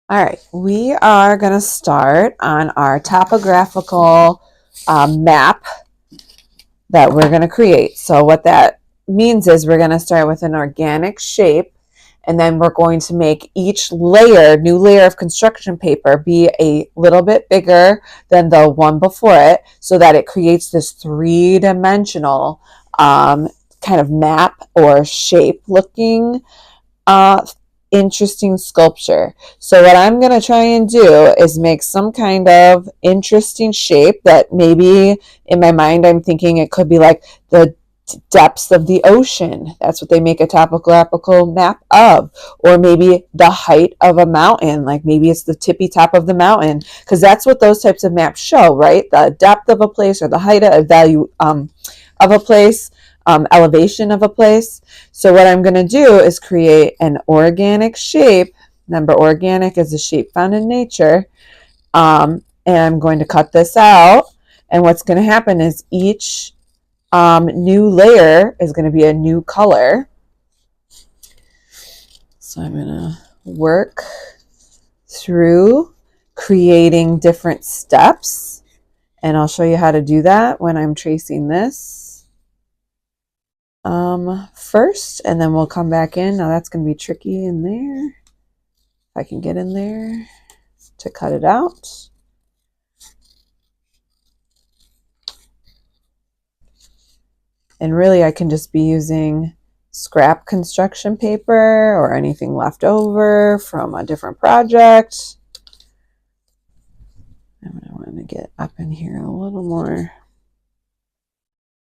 All right, we are going to start on our topographical map that we're going to create. So what that means is we're going to start with an organic shape, and then we're going to make each layer, new layer of construction paper, be a little bit bigger than the one before it, so that it creates this three-dimensional kind of map or shape looking interesting sculpture. So what I'm going to try and do is make some kind of interesting shape that maybe in my mind I'm thinking it could be like the depths of the ocean. That's what they make a topographical map of. Or maybe the height of a mountain, like maybe it's the tippy top of the mountain, because that's what those types of maps show, right? The depth of a place or the height of value of a place, elevation of a place. So what I'm going to do is create an organic shape. Remember, organic is a shape found in nature. And I'm going to cut this out. And what's going to happen is each new layer is going to be a new color. So I'm going to work through creating different steps. And I'll show you how to do that when I'm tracing this first, and then we'll come back in. Now that's going to be tricky in there. If I can get in there to cut it out. And really I can just be using scrap construction paper or anything left over from a different project. I'm going to want to get up in here a little more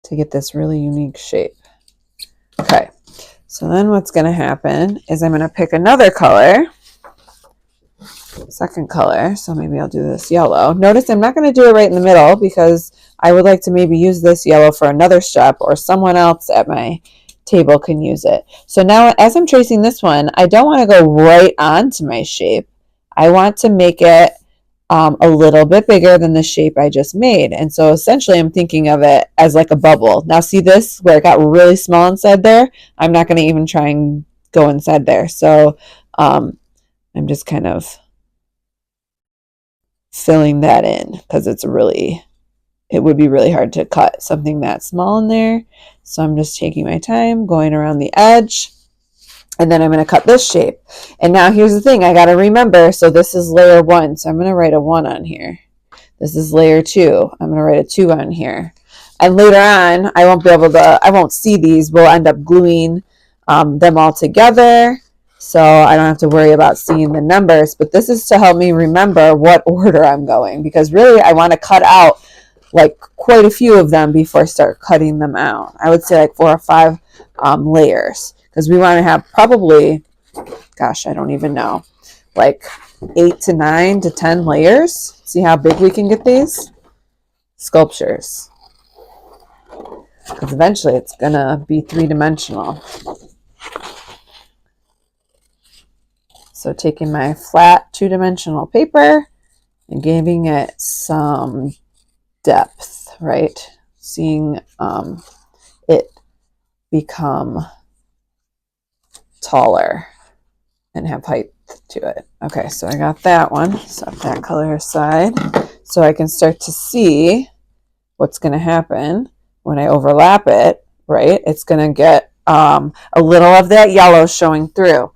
to get this really unique shape. Okay, so then what's going to happen is I'm going to pick another color, second color. So maybe I'll do this yellow. Notice I'm not going to do it right in the middle because I would like to maybe use this yellow for another step, or someone else at my table can use it. So now as I'm tracing this one, I don't want to go right onto my shape. I want to make it a little bit bigger than the shape I just made. And so essentially I'm thinking of it as like a bubble. Now see this where it got really small inside there? I'm not going to even try and go inside there. So I'm just kind of filling that in because it would be really hard to cut something that small in there. So I'm just taking my time going around the edge. And then I'm going to cut this shape. And now here's the thing I got to remember. So this is layer 1. So I'm going to write a 1 on here. This is layer 2. I'm going to write a 2 on here. And later on, I won't see these. We'll end up gluing them all together. So I don't have to worry about seeing the numbers. But this is to help me remember what order I'm going. Because really, I want to cut out like quite a few of them before I start cutting them out. I would say like 4 or 5 layers. Because we want to have probably, gosh, I don't even know, like 8 to 9 to 10 layers. See how big we can get these sculptures. Because eventually it's going to be three-dimensional. So taking my flat two-dimensional paper and giving it some depth, right? Seeing it become taller and have height to it. Okay, so I got that one. Set that color aside so I can start to see what's going to happen when I overlap it, right? It's going to get a little of that yellow showing through.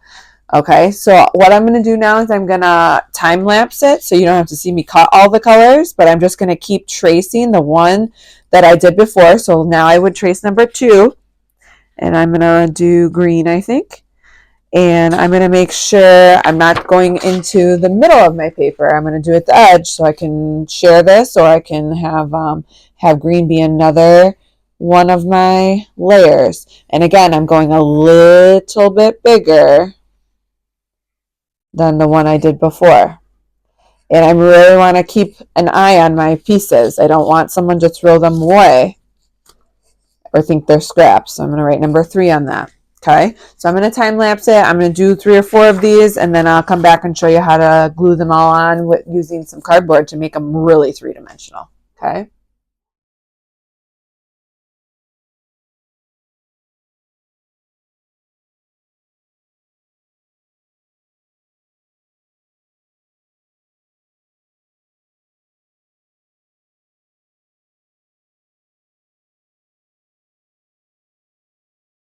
Okay, so what I'm going to do now is I'm going to time lapse it so you don't have to see me cut all the colors, but I'm just going to keep tracing the one that I did before. So now I would trace number 2, and I'm going to do green, I think. And I'm going to make sure I'm not going into the middle of my paper. I'm going to do it at the edge so I can share this, or I can have green be another one of my layers. And again, I'm going a little bit bigger than the one I did before. And I really want to keep an eye on my pieces. I don't want someone to throw them away or think they're scraps. So I'm going to write number 3 on that. Okay, so I'm going to time lapse it. I'm going to do 3 or 4 of these, and then I'll come back and show you how to glue them all on using some cardboard to make them really three-dimensional. Okay.